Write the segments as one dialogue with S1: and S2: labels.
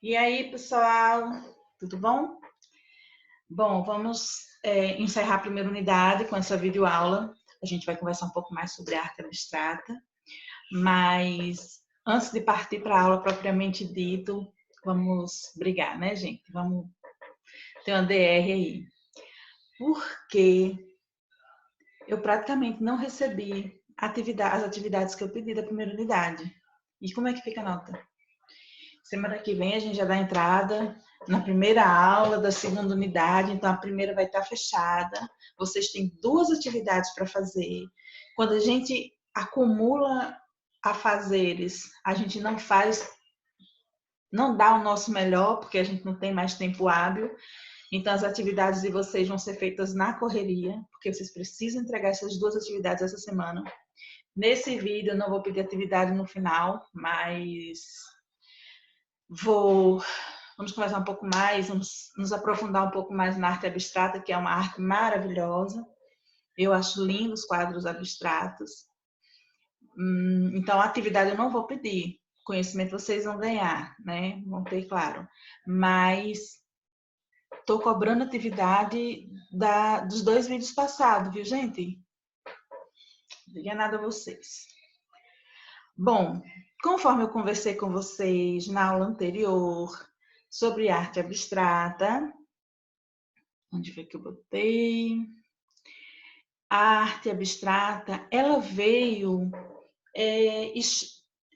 S1: E aí, pessoal, tudo bom? Bom, vamos encerrar a primeira unidade com essa videoaula. A gente vai conversar um pouco mais sobre arte abstrata, mas antes de partir para a aula propriamente dito, vamos brigar, né, gente? Vamos ter uma DR aí. Porque eu praticamente não recebi as atividades que eu pedi da primeira unidade. E como é que fica a nota? Semana que vem a gente já dá entrada na primeira aula da segunda unidade, então a primeira vai estar fechada. Vocês têm 2 atividades para fazer. Quando a gente acumula afazeres, a gente não dá o nosso melhor, porque a gente não tem mais tempo hábil. Então as atividades de vocês vão ser feitas na correria, porque vocês precisam entregar essas 2 atividades essa semana. Nesse vídeo eu não vou pedir atividade no final, mas vamos conversar um pouco mais, vamos nos aprofundar um pouco mais na arte abstrata, que é uma arte maravilhosa. Eu acho lindos os quadros abstratos. Então, a atividade eu não vou pedir. Conhecimento vocês vão ganhar, né? Vão ter, claro. Mas estou cobrando atividade dos 2 vídeos passados, viu, gente? Não diga nada a vocês. Bom, conforme eu conversei com vocês na aula anterior sobre arte abstrata, onde foi que eu botei? A arte abstrata, ela veio e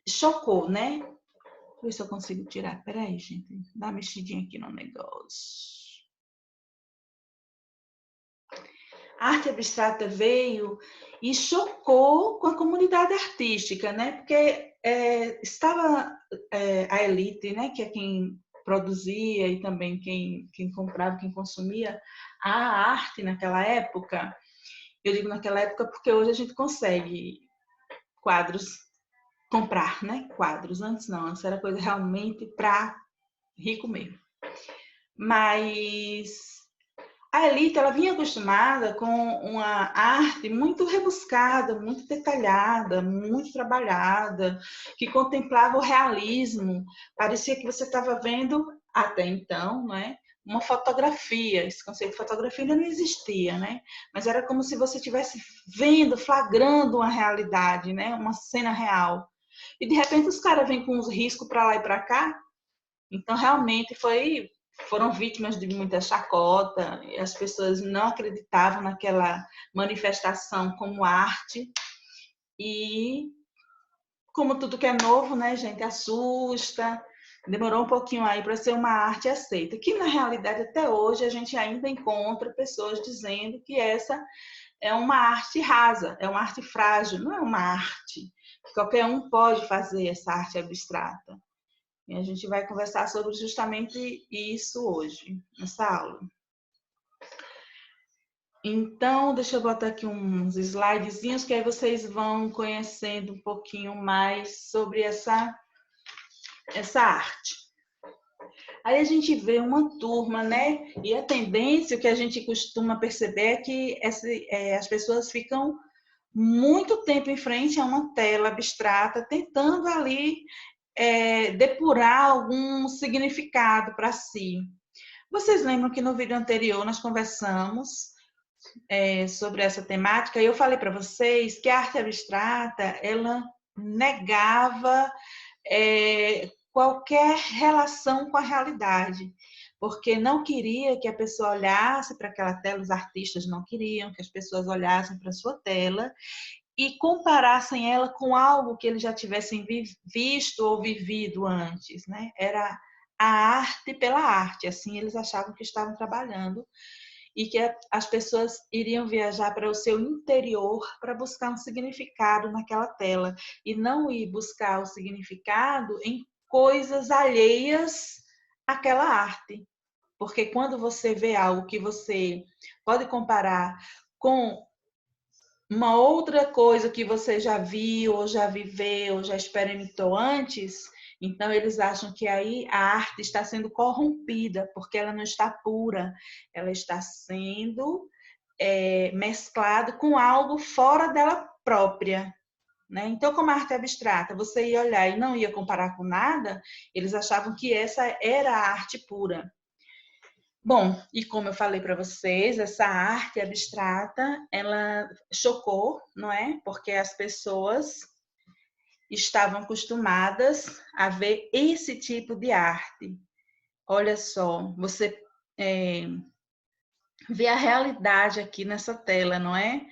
S1: chocou, né? Deixa eu ver se eu consigo tirar. Peraí, gente. Dá uma mexidinha aqui no negócio. A arte abstrata veio e chocou com a comunidade artística, né? Porque estava a elite, né? Que é quem produzia e também quem comprava, quem consumia a arte naquela época. Eu digo naquela época porque hoje a gente consegue quadros, comprar, né? Quadros. Antes não, antes era coisa realmente para rico mesmo. Mas a elite, ela vinha acostumada com uma arte muito rebuscada, muito detalhada, muito trabalhada, que contemplava o realismo. Parecia que você estava vendo, até então, né, uma fotografia. Esse conceito de fotografia ainda não existia, né? Mas era como se você estivesse vendo, flagrando uma realidade, né? Uma cena real. E de repente os caras vêm com uns riscos para lá e para cá. Então, realmente, foram vítimas de muita chacota, e as pessoas não acreditavam naquela manifestação como arte. E, como tudo que é novo, né, gente, assusta. Demorou um pouquinho aí para ser uma arte aceita. Que, na realidade, até hoje, a gente ainda encontra pessoas dizendo que essa é uma arte rasa, é uma arte frágil, não é uma arte. Que qualquer um pode fazer essa arte abstrata. E a gente vai conversar sobre justamente isso hoje, nessa aula. Então, deixa eu botar aqui uns slidezinhos que aí vocês vão conhecendo um pouquinho mais sobre essa arte. Aí a gente vê uma turma, né? E a tendência, o que a gente costuma perceber é que as pessoas ficam muito tempo em frente a uma tela abstrata, tentando ali depurar algum significado para si. Vocês lembram que no vídeo anterior nós conversamos sobre essa temática e eu falei para vocês que a arte abstrata, ela negava qualquer relação com a realidade, porque não queria que a pessoa olhasse para aquela tela, os artistas não queriam que as pessoas olhassem para a sua tela e comparassem ela com algo que eles já tivessem visto ou vivido antes, né? Era a arte pela arte, assim eles achavam que estavam trabalhando e que as pessoas iriam viajar para o seu interior para buscar um significado naquela tela e não ir buscar o significado em coisas alheias àquela arte. Porque quando você vê algo que você pode comparar com uma outra coisa que você já viu, ou já viveu, ou já experimentou antes, então eles acham que aí a arte está sendo corrompida, porque ela não está pura, ela está sendo mesclado com algo fora dela própria, né? Então, como a arte abstrata, você ia olhar e não ia comparar com nada, eles achavam que essa era a arte pura. Bom, e como eu falei para vocês, essa arte abstrata, ela chocou, não é? Porque as pessoas estavam acostumadas a ver esse tipo de arte. Olha só, você vê a realidade aqui nessa tela, não é?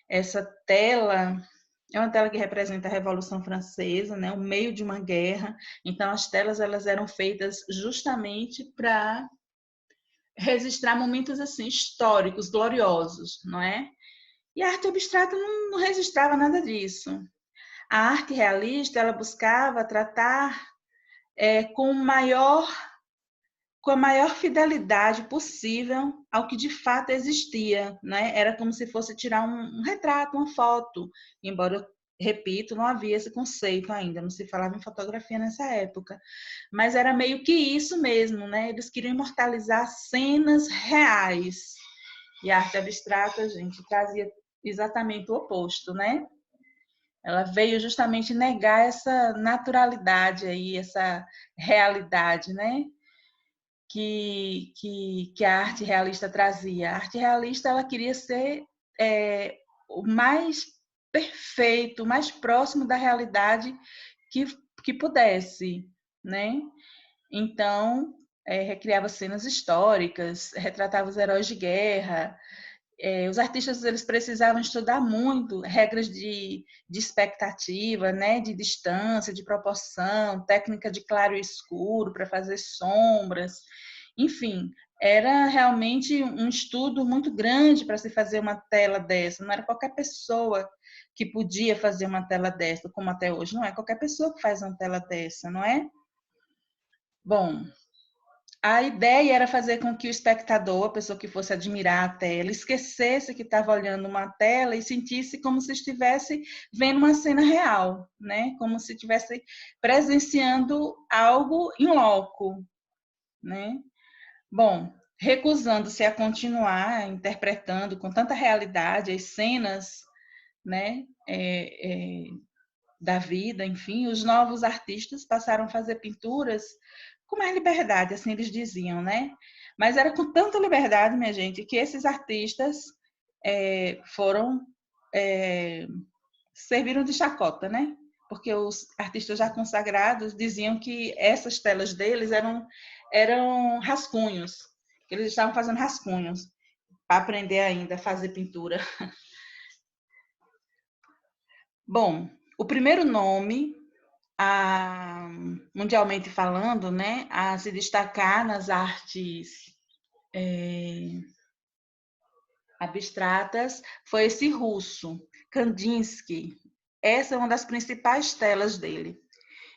S1: Essa tela é uma tela que representa a Revolução Francesa, né? O meio de uma guerra. Então, as telas elas eram feitas justamente para registrar momentos assim históricos, gloriosos, não é? E a arte abstrata não registrava nada disso. A arte realista ela buscava tratar com a maior fidelidade possível ao que de fato existia, né? Era como se fosse tirar um retrato, uma foto, embora, repito, não havia esse conceito ainda, não se falava em fotografia nessa época, mas era meio que isso mesmo, né? Eles queriam imortalizar cenas reais. E a arte abstrata, gente, trazia exatamente o oposto, né? Ela veio justamente negar essa naturalidade aí, essa realidade, né? Que a arte realista trazia. A arte realista ela queria ser o mais perfeito, o mais próximo da realidade que pudesse, né? Então, recriava cenas históricas, retratava os heróis de guerra. Os artistas eles precisavam estudar muito regras de expectativa, né, de distância, de proporção, técnica de claro e escuro para fazer sombras, enfim, era realmente um estudo muito grande para se fazer uma tela dessa. Não era qualquer pessoa que podia fazer uma tela dessa, como até hoje. Não é qualquer pessoa que faz uma tela dessa, não é? Bom, a ideia era fazer com que o espectador, a pessoa que fosse admirar a tela, esquecesse que estava olhando uma tela e sentisse como se estivesse vendo uma cena real, né? Como se estivesse presenciando algo em loco, né? Bom, recusando-se a continuar interpretando com tanta realidade as cenas, né? Da vida, enfim, os novos artistas passaram a fazer pinturas com mais liberdade, assim eles diziam, né? Mas era com tanta liberdade, minha gente, que esses artistas foram serviram de chacota, né? Porque os artistas já consagrados diziam que essas telas deles eram rascunhos, que eles estavam fazendo rascunhos para aprender ainda a fazer pintura. Bom, o primeiro nome mundialmente falando, né, a se destacar nas artes abstratas foi esse russo, Kandinsky. Essa é uma das principais telas dele.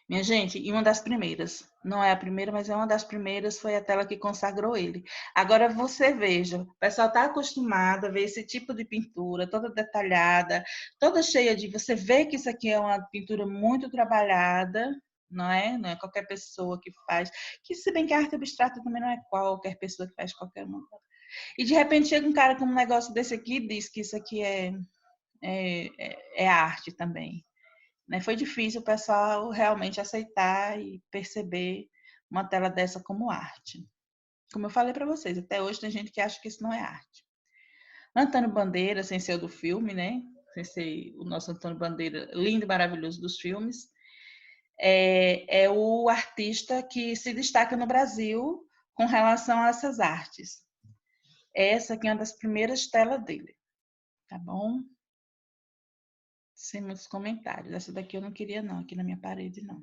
S1: Minha gente, e uma das primeiras, não é a primeira, mas é uma das primeiras, foi a tela que consagrou ele. Agora você veja, o pessoal está acostumado a ver esse tipo de pintura, toda detalhada, toda cheia de... Você vê que isso aqui é uma pintura muito trabalhada, não é? Não é qualquer pessoa que faz. Que se bem que a arte abstrata também não é qualquer pessoa que faz qualquer uma. E de repente chega um cara com um negócio desse aqui e diz que isso aqui é arte também. Né? Foi difícil o pessoal realmente aceitar e perceber uma tela dessa como arte. Como eu falei para vocês, até hoje tem gente que acha que isso não é arte. Antônio Bandeira, sem ser o do filme, né? Sem ser o nosso Antônio Bandeira, lindo e maravilhoso dos filmes, é o artista que se destaca no Brasil com relação a essas artes. Essa aqui é uma das primeiras telas dele, tá bom? Sem muitos comentários. Essa daqui eu não queria não, aqui na minha parede não.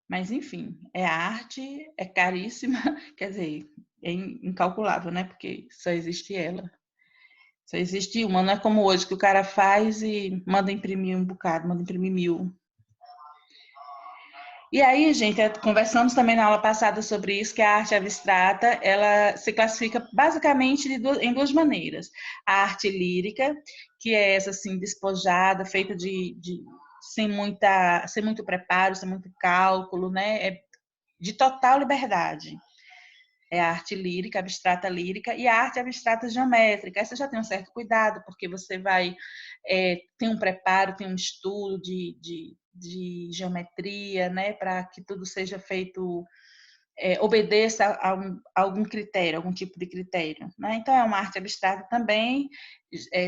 S1: Mas enfim, é arte, é caríssima, quer dizer, é incalculável, né? Porque só existe ela. Só existe uma, não é como hoje que o cara faz e manda imprimir um bocado, manda imprimir 1000. E aí, gente, conversamos também na aula passada sobre isso, que a arte abstrata, ela se classifica basicamente em duas maneiras. A arte lírica, que é essa assim, despojada, feita sem muito preparo, sem muito cálculo, né? É de total liberdade. é a arte lírica, abstrata lírica, e a arte abstrata geométrica. Essa já tem um certo cuidado, porque você vai tem um preparo, tem um estudo de geometria, né, para que tudo seja feito, obedeça a algum critério, algum tipo de critério, né? Então, é uma arte abstrata também,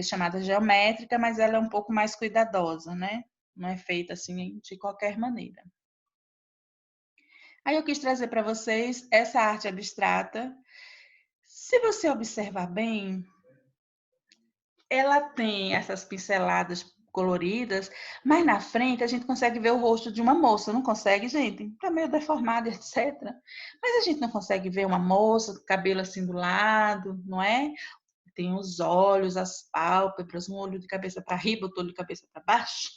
S1: chamada geométrica, mas ela é um pouco mais cuidadosa, né? Não é feita assim de qualquer maneira. Aí eu quis trazer para vocês essa arte abstrata. Se você observar bem, ela tem essas pinceladas coloridas, mas na frente a gente consegue ver o rosto de uma moça, não consegue, gente? Tá meio deformada, etc. Mas a gente não consegue ver uma moça, cabelo assim do lado, não é? Tem os olhos, as pálpebras, um olho de cabeça para riba, outro olho de cabeça para baixo.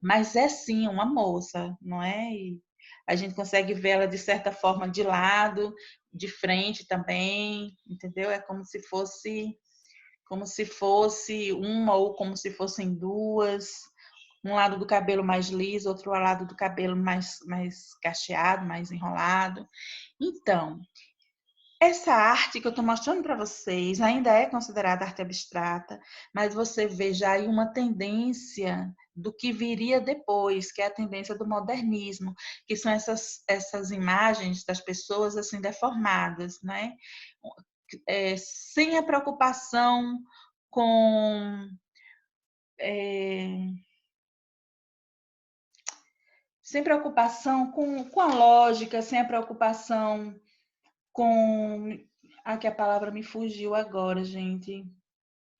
S1: Mas é sim uma moça, não é? E a gente consegue ver ela de certa forma de lado, de frente também, entendeu? É como se fosse uma ou como se fossem duas, um lado do cabelo mais liso, outro lado do cabelo mais cacheado, mais enrolado. Então, essa arte que eu estou mostrando para vocês ainda é considerada arte abstrata, mas você vê já aí uma tendência do que viria depois, que é a tendência do modernismo, que são essas imagens das pessoas assim deformadas, né? Sem a preocupação com sem preocupação com a lógica, sem a preocupação com. Aqui a palavra me fugiu agora, gente.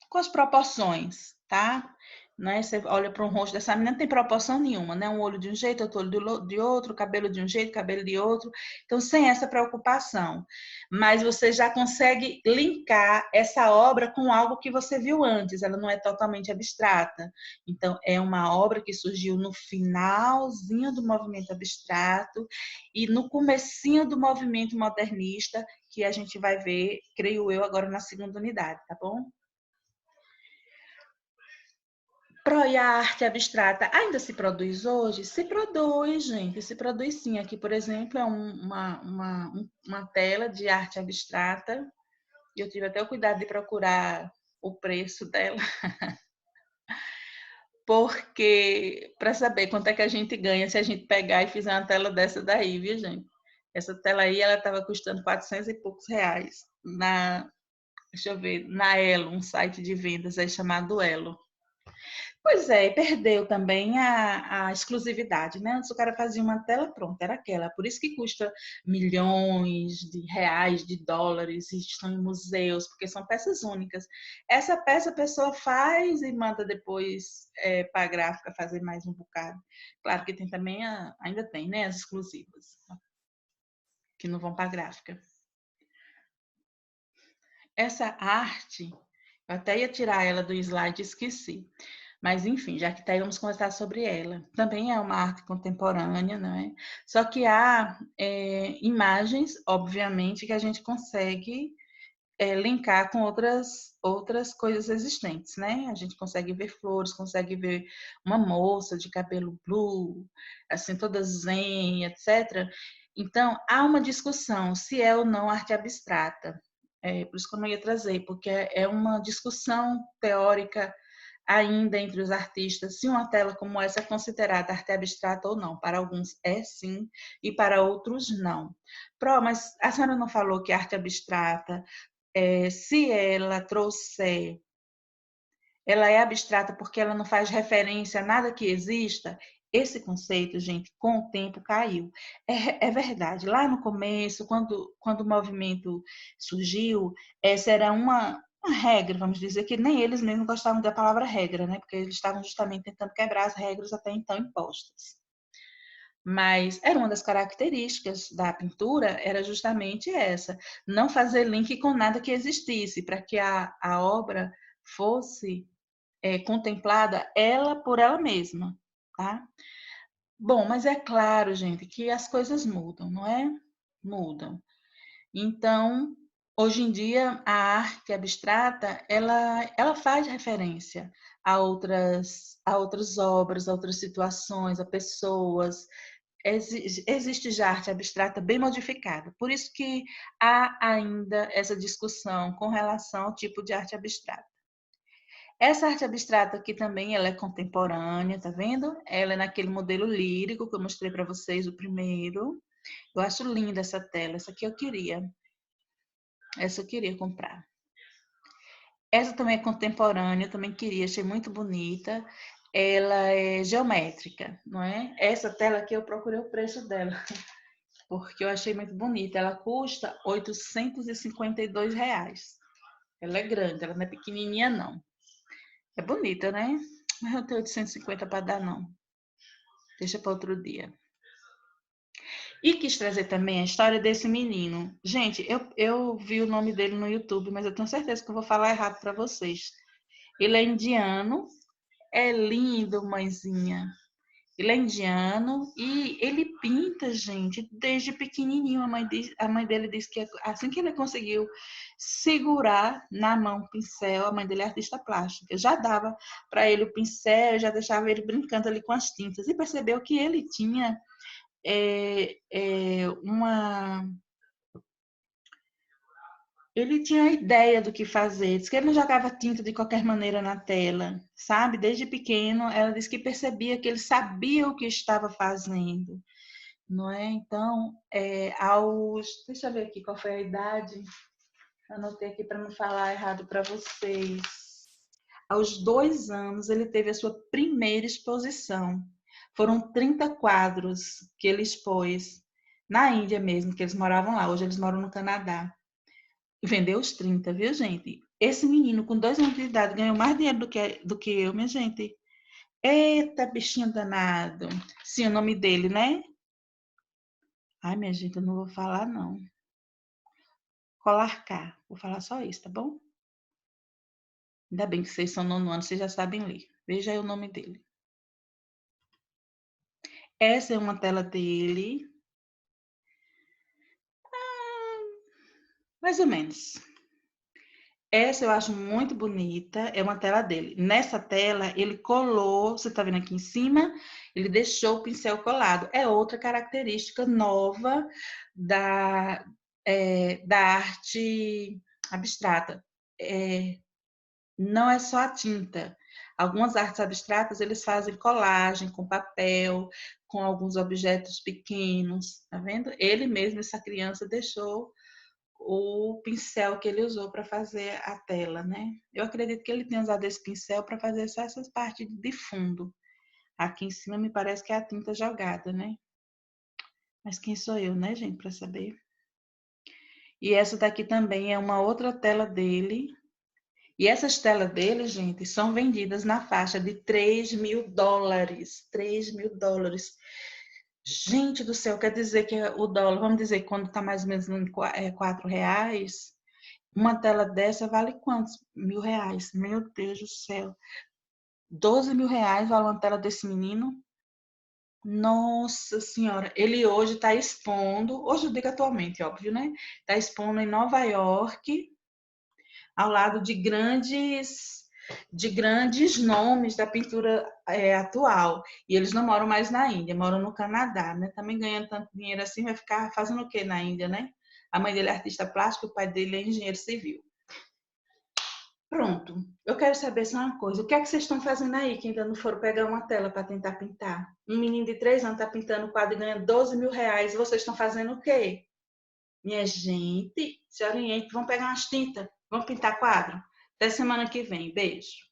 S1: Com as proporções, tá? Né? Você olha para um rosto dessa menina, não tem proporção nenhuma, né? Um olho de um jeito, outro olho de outro, cabelo de um jeito, cabelo de outro. Então, sem essa preocupação. Mas você já consegue linkar essa obra com algo que você viu antes. Ela não é totalmente abstrata. Então, é uma obra que surgiu no finalzinho do movimento abstrato e no comecinho do movimento modernista, que a gente vai ver, creio eu, agora na segunda unidade, tá bom? E a arte abstrata ainda se produz hoje? Se produz, gente, se produz sim. Aqui, por exemplo, é uma tela de arte abstrata. E eu tive até o cuidado de procurar o preço dela, porque para saber quanto é que a gente ganha se a gente pegar e fizer uma tela dessa daí, viu, gente? Essa tela aí, ela estava custando 400 e poucos reais deixa eu ver, na Elo, um site de vendas aí chamado Elo. Pois é, perdeu também a exclusividade, né? Antes o cara fazia uma tela, pronto, era aquela. Por isso que custa milhões de reais, de dólares, e estão em museus, porque são peças únicas. Essa peça a pessoa faz e manda depois para a gráfica fazer mais um bocado. Claro que tem também, ainda tem, né? As exclusivas, que não vão para a gráfica. Essa arte, eu até ia tirar ela do slide e esqueci. Mas, enfim, já que está aí, vamos conversar sobre ela. Também é uma arte contemporânea, não é? Só que há imagens, obviamente, que a gente consegue linkar com outras coisas existentes, né? A gente consegue ver flores, consegue ver uma moça de cabelo blue, assim, toda zen, etc. Então, há uma discussão se é ou não arte abstrata. Por isso que eu não ia trazer, porque é uma discussão teórica ainda entre os artistas, se uma tela como essa é considerada arte abstrata ou não. Para alguns é sim, e para outros não. Mas a senhora não falou que arte abstrata, se ela trouxer, ela é abstrata porque ela não faz referência a nada que exista? Esse conceito, gente, com o tempo caiu. É verdade. Lá no começo, quando o movimento surgiu, essa era uma regra, vamos dizer, que nem eles mesmos gostavam da palavra regra, né? Porque eles estavam justamente tentando quebrar as regras até então impostas. Mas era uma das características da pintura, era justamente essa, não fazer link com nada que existisse, para que a obra fosse contemplada ela por ela mesma, tá? Bom, mas é claro, gente, que as coisas mudam, não é? Mudam. Então, hoje em dia, a arte abstrata, ela faz referência a outras obras, a outras situações, a pessoas, existe já arte abstrata bem modificada. Por isso que há ainda essa discussão com relação ao tipo de arte abstrata. Essa arte abstrata aqui também, ela é contemporânea, tá vendo? Ela é naquele modelo lírico que eu mostrei para vocês, o primeiro. Eu acho linda essa tela, essa aqui eu queria. Essa eu queria comprar. Essa também é contemporânea, eu também queria, achei muito bonita. Ela é geométrica, não é? Essa tela aqui eu procurei o preço dela, porque eu achei muito bonita. Ela custa R$ 852. Ela é grande, ela não é pequenininha não. É bonita, né? Mas eu tenho 850 para dar não. Deixa para outro dia. E quis trazer também a história desse menino. Gente, eu vi o nome dele no YouTube, mas eu tenho certeza que eu vou falar errado para vocês. Ele é indiano, é lindo, mãezinha. Ele é indiano e ele pinta, gente, desde pequenininho. A mãe dele disse que assim que ele conseguiu segurar na mão o pincel, a mãe dele é artista plástica, já dava para ele o pincel, já deixava ele brincando ali com as tintas e percebeu que ele tinha uma... Ele tinha a ideia do que fazer, disse que ele não jogava tinta de qualquer maneira na tela, sabe? Desde pequeno, ela disse que percebia que ele sabia o que estava fazendo, não é? Então, deixa eu ver aqui qual foi a idade, anotei aqui para não falar errado para vocês. Aos 2 anos, ele teve a sua primeira exposição. Foram 30 quadros que ele expôs na Índia mesmo, que eles moravam lá. Hoje eles moram no Canadá. Vendeu os 30, viu, gente? Esse menino, com 2 anos de idade, ganhou mais dinheiro do que eu, minha gente. Eita, bichinho danado. Sim, o nome dele, né? Ai, minha gente, eu não vou falar, não. Colarcar. Vou falar só isso, tá bom? Ainda bem que vocês são 9º ano, vocês já sabem ler. Veja aí o nome dele. Essa é uma tela dele. Mais ou menos. Essa eu acho muito bonita, é uma tela dele. Nessa tela, ele colou, você tá vendo aqui em cima, ele deixou o pincel colado. É outra característica nova da arte abstrata. Não é só a tinta. Algumas artes abstratas, eles fazem colagem com papel, com alguns objetos pequenos, tá vendo? Ele mesmo, essa criança, deixou o pincel que ele usou para fazer a tela, né? Eu acredito que ele tenha usado esse pincel para fazer só essas partes de fundo. Aqui em cima me parece que é a tinta jogada, né? Mas quem sou eu, né, gente, para saber? E essa daqui também é uma outra tela dele. E essas telas dele, gente, são vendidas na faixa de $3.000. $3.000. Gente do céu, quer dizer que o dólar, vamos dizer, quando está mais ou menos em R$ 4, uma tela dessa vale quantos? R$ 1.000. Meu Deus do céu. R$ 12.000 vale uma tela desse menino? Nossa Senhora. Ele hoje está expondo, hoje eu digo atualmente, óbvio, né? Está expondo em Nova York, ao lado de grandes nomes da pintura atual. E eles não moram mais na Índia, moram no Canadá, né? Também ganhando tanto dinheiro assim, vai ficar fazendo o quê na Índia, né? A mãe dele é artista plástico, o pai dele é engenheiro civil. Pronto. Eu quero saber só uma coisa. O que é que vocês estão fazendo aí que ainda não foram pegar uma tela para tentar pintar? Um menino de 3 anos está pintando o quadro e ganha R$ 12.000. Vocês estão fazendo o quê? Minha gente, se oriente, vamos pegar umas tintas, vamos pintar quadro. Até semana que vem. Beijo.